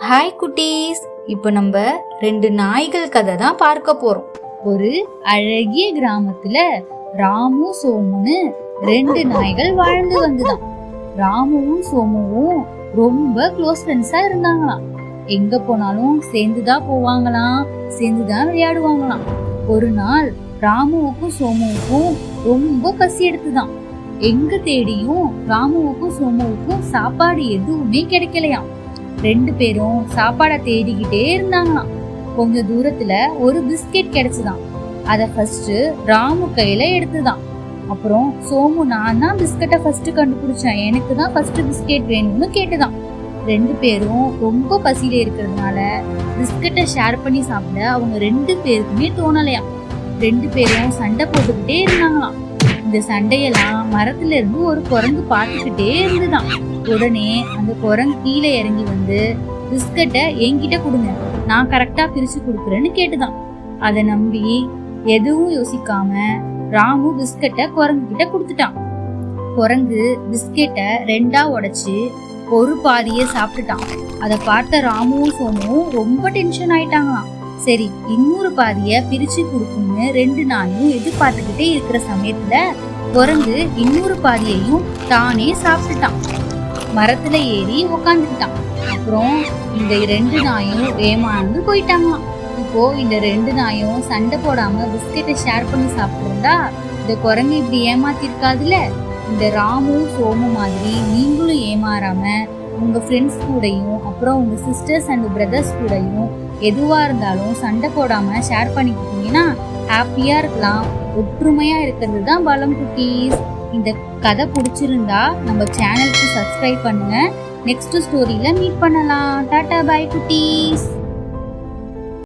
Hi குட்டீஸ், இப்போ நம்ம ரெண்டு நாய்கள் கதை தான் பார்க்க போறோம். ஒரு அழகிய கிராமத்துல ராமு சோமுன்னு ரெண்டு நாய்கள் வாழ்ந்து வந்துதான். ராமுவும் சோமுவும் ரொம்ப க்ளோஸ் ஃப்ரெண்ட்ஸா இருந்தாங்களாம். எங்க போனாலும் சேர்ந்துதான் போவாங்களாம், சேர்ந்துதான் விளையாடுவாங்களாம். ஒரு நாள் ராமுவுக்கும் சோமுவுக்கும் ரொம்ப பசி எடுத்துதான். எங்க தேடியும் ராமுவுக்கும் சோமுவுக்கும் சாப்பாடு எதுவுமே கிடைக்கலையாம். ரெண்டு பேரும் சாப்பாடை தேடிக்கிட்டே இருந்தாங்களாம். கொஞ்ச தூரத்துல ஒரு பிஸ்கெட் கிடைச்சுதான். அத ஃபர்ஸ்ட் ராமு கையில எடுத்துதான். அப்புறம் சோமு, நான் தான் பிஸ்கெட்டை ஃபர்ஸ்ட் கண்டுபிடிச்சேன், எனக்கு தான் ஃபர்ஸ்ட் பிஸ்கெட் வேணும்னு கேட்டுதான். ரெண்டு பேரும் ரொம்ப பசியில இருக்கிறதுனால பிஸ்கெட்டை ஷேர் பண்ணி சாப்பிட அவங்க ரெண்டு பேருக்குமே தோணலையாம். ரெண்டு பேரும் சண்டை போட்டுக்கிட்டே இருந்தாங்களாம். இந்த சண்டையெல்லாம் மரத்துல இருந்து ஒரு குரங்கு பார்த்துக்கிட்டே இருந்துதான். உடனே அந்த குரங்கு கீழே இறங்கி வந்து பிஸ்கட்டை என்கிட்ட கொடுங்க, நான் கரெக்டா பிரிச்சு கொடுக்குறேன்னு கேட்டுதான். அதை நம்பி எதுவும் யோசிக்காம ராமு பிஸ்கட்டை குரங்கு கிட்ட கொடுத்துட்டான். குரங்கு பிஸ்கெட்டை ரெண்டா உடைச்சு ஒரு பாதியை சாப்பிட்டுட்டான். அதை பார்த்த ராமுவும் சோமுவும் ரொம்ப டென்ஷன் ஆயிட்டாங்களாம். சரி, இன்னொரு பாதிய பிரிச்சு கொடுக்கும்னு ரெண்டு நாயும் எதிர்பார்த்துக்கிட்டே இருக்கிற சமயத்துல குரங்கு இன்னொரு பாதியையும் தானே சாப்பிட்டுட்டான். மரத்துல ஏறி உக்காந்துக்கிட்டான். அப்புறம் இந்த ரெண்டு நாயும் ஏமாந்து போயிட்டாங்களாம். இப்போ இந்த ரெண்டு நாயும் சண்டை போடாம பிஸ்கெட்டை ஷேர் பண்ணி சாப்பிட்டுருந்தா இந்த குரங்கு இப்படி ஏமாத்திருக்காதுல. இந்த ராமு சோமு மாதிரி நீங்களும் ஏமாறாம உங்க ஃப்ரெண்ட்ஸ் கூடயும் அப்புறம் உங்க சிஸ்டர்ஸ் அண்ட் பிரதர்ஸ் கூடயும் எதுவா இருந்தாலும் சண்டை போடாம ஷேர் பண்ணிக்கிட்டீங்கன்னா ஹாப்பியா இருக்கலாம். ஒற்றுமையா இருக்கிறது தான் பலம் குட்டீஸ். இந்த கதை பிடிச்சிருந்தா நம்ம சேனலுக்கு சப்ஸ்கிரைப் பண்ணுங்க. நெக்ஸ்ட் ஸ்டோரியில மீட் பண்ணலாம். டாடா, பை குட்டீஸ்.